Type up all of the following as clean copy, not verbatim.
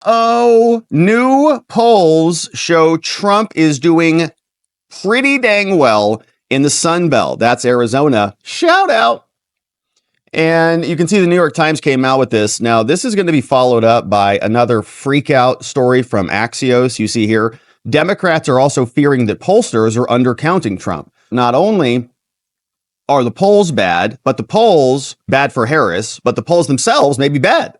Oh, new polls show Trump is doing pretty dang well in the Sunbelt. That's Arizona. Shout out. And you can see the New York Times came out with this. Now, this is going to be followed up by another freak out story from Axios. You see here, Democrats are also fearing that pollsters are undercounting Trump. Not only are the polls bad, but the polls bad for Harris, but the polls themselves may be bad.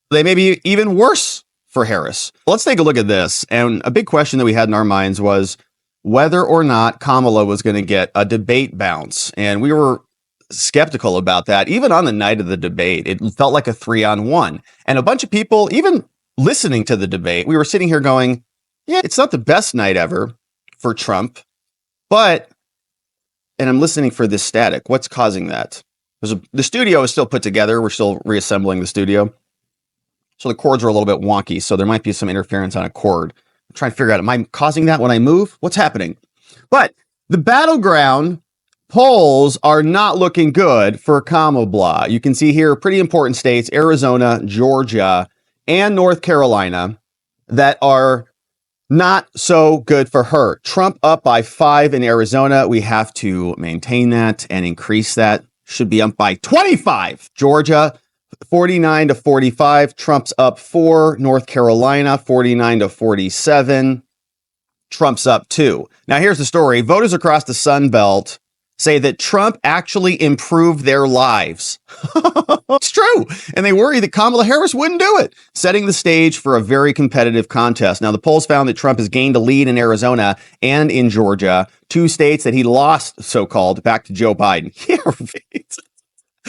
They may be even worse for Harris. Let's take a look at this. And a big question that we had in our minds was whether or not Kamala was going to get a debate bounce. And we were skeptical about that. Even on the night of the debate, it felt like a 3-on-1. And a bunch of people, even listening to the debate, we were sitting here going, yeah, it's not the best night ever for Trump, but, and I'm listening for this static. What's causing that? The studio is still put together. We're still reassembling the studio. So the cords are a little bit wonky. So there might be some interference on a cord. I'm trying to figure out, am I causing that when I move? What's happening? But the battleground polls are not looking good for Kamala. You can see here pretty important states, Arizona, Georgia, and North Carolina, that are not so good for her. Trump up by 5 in Arizona. We have to maintain that and increase that. Should be up by 25. Georgia, 49-45. Trump's up 4. North Carolina, 49-47. Trump's up 2. Now here's the story. Voters across the Sunbelt say that Trump actually improved their lives. It's true. And they worry that Kamala Harris wouldn't do it, setting the stage for a very competitive contest. Now, the polls found that Trump has gained a lead in Arizona and in Georgia, 2 states that he lost, so-called, back to Joe Biden. Yeah, right.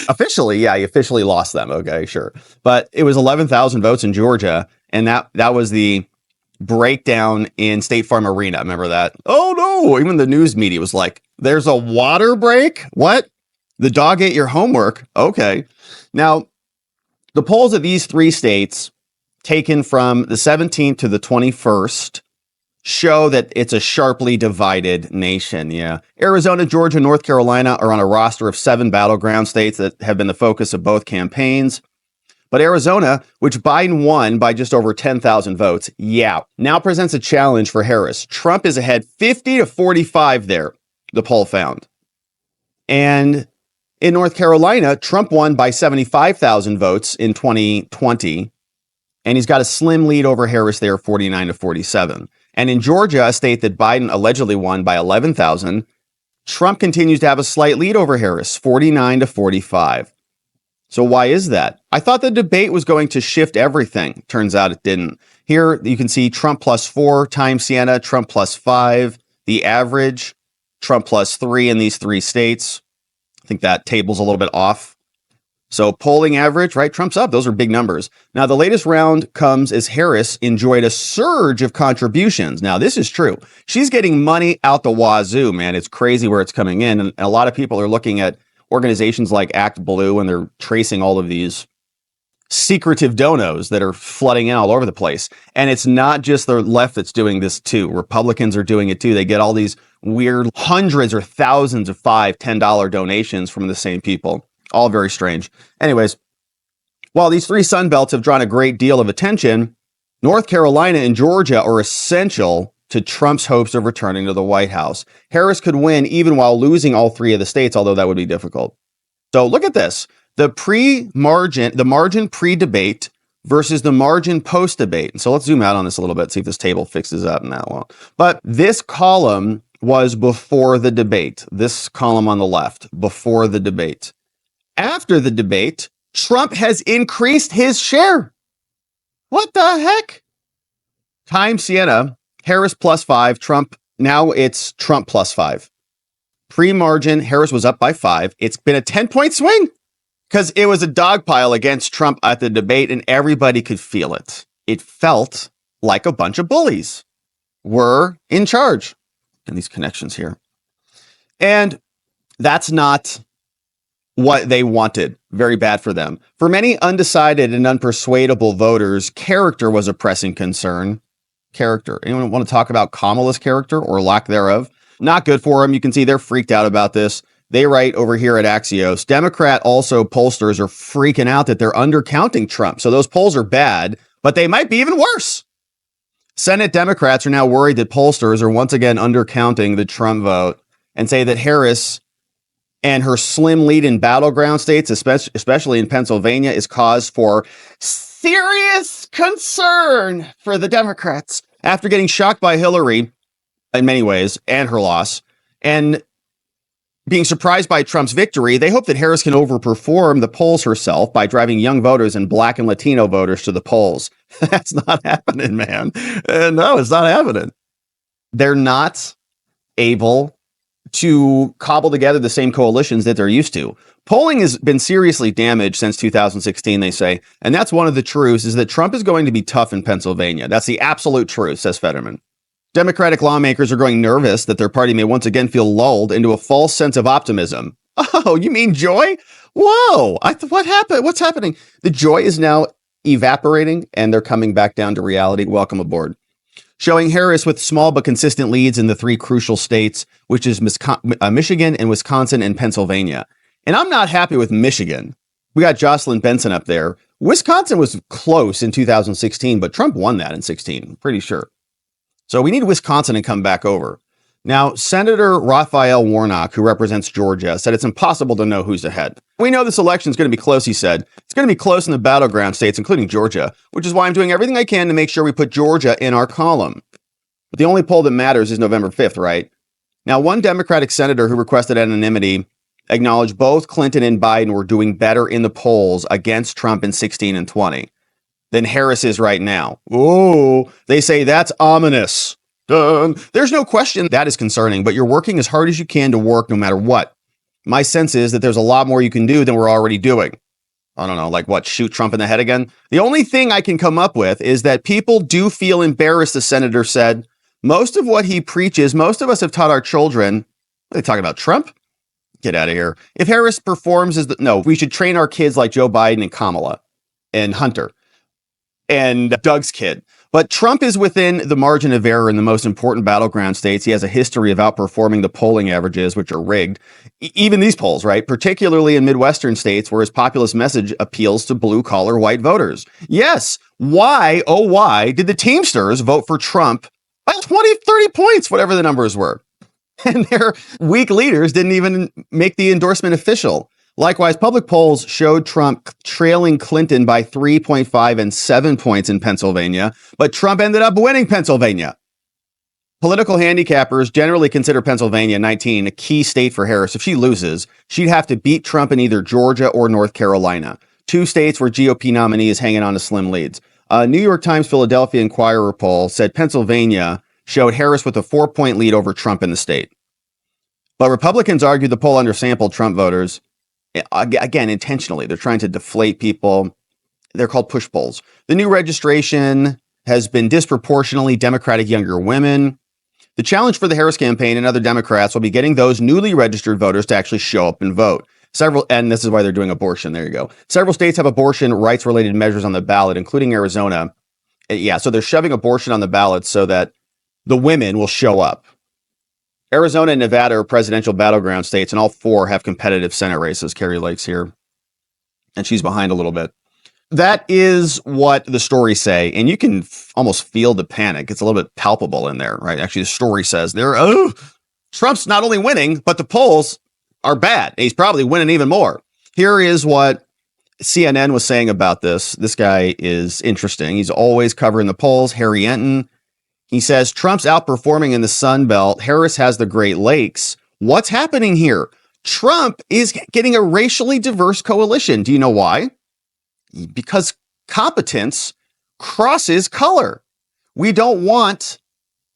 Officially, yeah, he officially lost them. Okay, sure. But it was 11,000 votes in Georgia, and that was the breakdown in State Farm Arena. Remember that? Oh no, even the news media was like, there's a water break? What? The dog ate your homework? Okay. Now, the polls of these 3 states, taken from the 17th to the 21st, show that it's a sharply divided nation. Yeah. Arizona, Georgia, North Carolina are on a roster of 7 battleground states that have been the focus of both campaigns. But Arizona, which Biden won by just over 10,000 votes, now presents a challenge for Harris. Trump is ahead 50-45 there, the poll found. And in North Carolina, Trump won by 75,000 votes in 2020, and he's got a slim lead over Harris there, 49-47. And in Georgia, a state that Biden allegedly won by 11,000, Trump continues to have a slight lead over Harris, 49-45. So why is that? I thought the debate was going to shift everything. Turns out it didn't. Here you can see Trump +4 times Siena, Trump +5. The average, Trump +3 in these 3 states. I think that table's a little bit off. So polling average, right? Trump's up. Those are big numbers. Now, the latest round comes as Harris enjoyed a surge of contributions. Now, this is true. She's getting money out the wazoo, man. It's crazy where it's coming in. And a lot of people are looking at organizations like Act Blue, and they're tracing all of these secretive donos that are flooding in all over the place. And it's not just the left that's doing this too. Republicans are doing it too. They get all these weird hundreds or thousands of $5, $10 donations from the same people. All very strange. Anyways, while these 3 Sunbelts have drawn a great deal of attention, North Carolina and Georgia are essential to Trump's hopes of returning to the White House. Harris could win even while losing all 3 of the states, although that would be difficult. So look at this. The margin pre-debate versus the margin post-debate. So let's zoom out on this a little bit, see if this table fixes up. Now, well, but this column was before the debate. This column on the left, before the debate. After the debate, Trump has increased his share. What the heck? Time Siena, Harris +5, Trump, now it's Trump +5. Pre-margin, Harris was up by 5. It's been a 10-point swing because it was a dog pile against Trump at the debate, and everybody could feel it. It felt like a bunch of bullies were in charge. And these connections here. And that's not what they wanted. Very bad for them. For many undecided and unpersuadable voters, character was a pressing concern. Character. Anyone want to talk about Kamala's character or lack thereof? Not good for them. You can see they're freaked out about this. They write over here at Axios, Democrat pollsters are freaking out that they're undercounting Trump. So those polls are bad. but they might be even worse. Senate Democrats are now worried that pollsters are once again undercounting the Trump vote and say that Harris and her slim lead in battleground states, especially in Pennsylvania, is cause for serious concern for the Democrats after getting shocked by Hillary in many ways and her loss and being surprised by Trump's victory. They hope that Harris can overperform the polls herself by driving young voters and Black and Latino voters to the polls. That's not happening, man. No, it's not happening. They're not able to cobble together the same coalitions that they're used to. Polling has been seriously damaged since 2016, they say. And that's one of the truths, is that Trump is going to be tough in Pennsylvania. That's the absolute truth, says Fetterman. Democratic lawmakers are growing nervous that their party may once again feel lulled into a false sense of optimism. Oh, you mean joy? Whoa, what happened? What's happening? The joy is now evaporating and they're coming back down to reality. Welcome aboard. Showing Harris with small but consistent leads in the three crucial states, which is Michigan and Wisconsin and Pennsylvania. And I'm not happy with Michigan. We got Jocelyn Benson up there. Wisconsin was close in 2016, but Trump won that in 16, I'm pretty sure. So we need Wisconsin to come back over. Now, Senator Raphael Warnock, who represents Georgia, said it's impossible to know who's ahead. We know this election is going to be close, he said. It's going to be close in the battleground states, including Georgia, which is why I'm doing everything I can to make sure we put Georgia in our column. But the only poll that matters is November 5th, right? Now, one Democratic senator who requested anonymity acknowledged both Clinton and Biden were doing better in the polls against Trump in 16 and 20 than Harris is right now. Oh, they say that's ominous. Dun. There's no question that is concerning, but you're working as hard as you can to work no matter what. My sense is that there's a lot more you can do than we're already doing. I don't know, like what, shoot Trump in the head again? The only thing I can come up with is that people do feel embarrassed, the senator said. Most of what he preaches, most of us have taught our children. Are they talking about Trump? Get out of here. If Harris performs as no, we should train our kids like Joe Biden and Kamala and Hunter and Doug's kid. But Trump is within the margin of error in the most important battleground states. He has a history of outperforming the polling averages, which are rigged. Even these polls, right? Particularly in Midwestern states where his populist message appeals to blue-collar white voters. Yes. Why, oh why, did the Teamsters vote for Trump by 20, 30 points, whatever the numbers were? And their weak leaders didn't even make the endorsement official. Likewise, public polls showed Trump trailing Clinton by 3.5 and 7 points in Pennsylvania, but Trump ended up winning Pennsylvania. Political handicappers generally consider Pennsylvania 19 a key state for Harris. If she loses, she'd have to beat Trump in either Georgia or North Carolina, two states where GOP nominee is hanging on to slim leads. New York Times Philadelphia Inquirer poll said Pennsylvania showed Harris with a 4-point lead over Trump in the state. But Republicans argued the poll undersampled Trump voters. Again, intentionally, they're trying to deflate people. They're called push polls. The new registration has been disproportionately Democratic younger women. The challenge for the Harris campaign and other Democrats will be getting those newly registered voters to actually show up and vote. And this is why they're doing abortion. There you go. Several states have abortion rights related measures on the ballot, including Arizona. Yeah, so they're shoving abortion on the ballot so that the women will show up. Arizona and Nevada are presidential battleground states, and all four have competitive Senate races. Carrie Lake's here, and she's behind a little bit. That is what the stories say, and you can almost feel the panic. It's a little bit palpable in there, right? Actually, the story says Trump's not only winning, but the polls are bad. He's probably winning even more. Here is what CNN was saying about this. This guy is interesting. He's always covering the polls. Harry Enton. He says, Trump's outperforming in the Sunbelt. Harris has the Great Lakes. What's happening here? Trump is getting a racially diverse coalition. Do you know why? Because competence crosses color. We don't want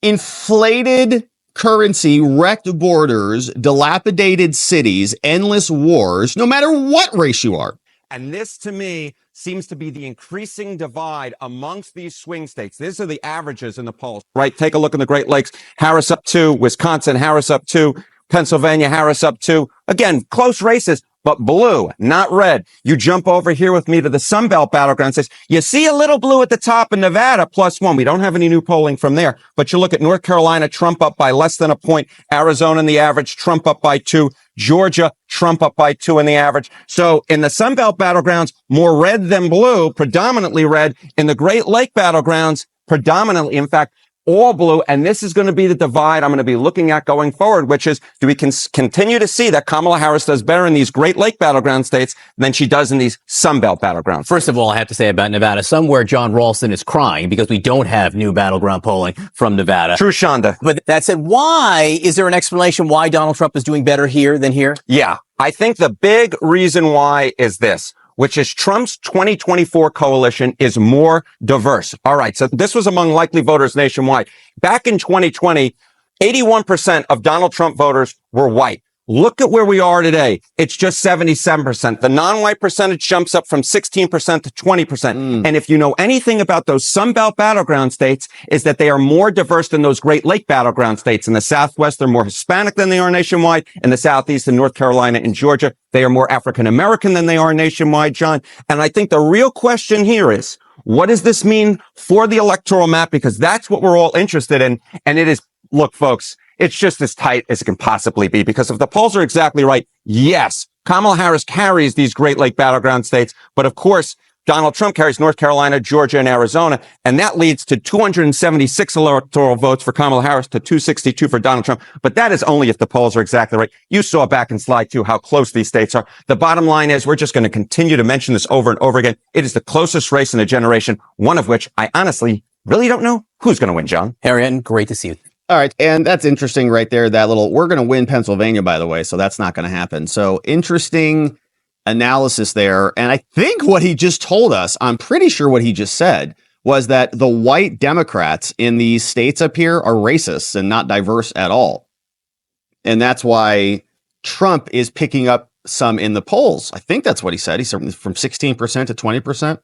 inflated currency, wrecked borders, dilapidated cities, endless wars, no matter what race you are. And this, to me, seems to be the increasing divide amongst these swing states. These are the averages in the polls, right? Take a look in the Great Lakes. Harris up 2, Wisconsin, Harris up 2, Pennsylvania, Harris up 2. Again, close races, but blue, not red. You jump over here with me to the Sunbelt battleground states. You see a little blue at the top in Nevada, +1. We don't have any new polling from there, but you look at North Carolina, Trump up by less than a point. Arizona in the average, Trump up by 2. Georgia, Trump up by 2 in the average. So in the Sunbelt battlegrounds, more red than blue, predominantly red. In the Great Lake battlegrounds, predominantly, in fact, all blue. And this is going to be the divide I'm going to be looking at going forward, which is, do we continue to see that Kamala Harris does better in these Great Lake battleground states than she does in these Sunbelt battlegrounds? First of all, I have to say about Nevada, somewhere John Ralston is crying because we don't have new battleground polling from Nevada. True, Shonda. But that said, why is there an explanation why Donald Trump is doing better here than here? Yeah, I think the big reason why is this, which is Trump's 2024 coalition is more diverse. All right, so this was among likely voters nationwide. Back in 2020, 81% of Donald Trump voters were white. Look at where we are today. It's just 77%. The non-white percentage jumps up from 16% to 20%. And if you know anything about those Sunbelt battleground states, is that they are more diverse than those Great Lake battleground states. In the Southwest, they're more Hispanic than they are nationwide. In the Southeast, in North Carolina and Georgia, they are more African-American than they are nationwide, John. And I think the real question here is, what does this mean for the electoral map? Because that's what we're all interested in. And it is, look, folks, it's just as tight as it can possibly be, because if the polls are exactly right, yes, Kamala Harris carries these Great Lake battleground states. But of course, Donald Trump carries North Carolina, Georgia, and Arizona. And that leads to 276 electoral votes for Kamala Harris to 262 for Donald Trump. But that is only if the polls are exactly right. You saw back in slide 2 how close these states are. The bottom line is we're just going to continue to mention this over and over again. It is the closest race in a generation, one of which I honestly really don't know who's going to win, John. Harriet, great to see you. All right. And that's interesting right there. That little, we're going to win Pennsylvania, by the way. So that's not going to happen. So interesting analysis there. And I think what he just told us, I'm pretty sure what he just said was that the white Democrats in these states up here are racists and not diverse at all. And that's why Trump is picking up some in the polls. I think that's what he said. He said from 16% to 20%.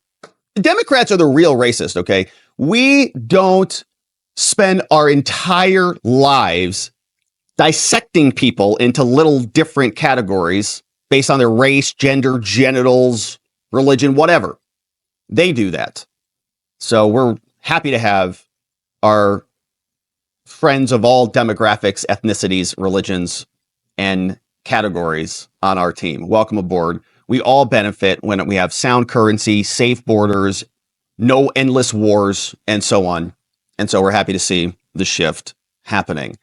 The Democrats are the real racist. OK, we don't spend our entire lives dissecting people into little different categories based on their race, gender, genitals, religion, whatever. They do that. So we're happy to have our friends of all demographics, ethnicities, religions, and categories on our team. Welcome aboard. We all benefit when we have sound currency, safe borders, no endless wars, and so on. And so we're happy to see the shift happening.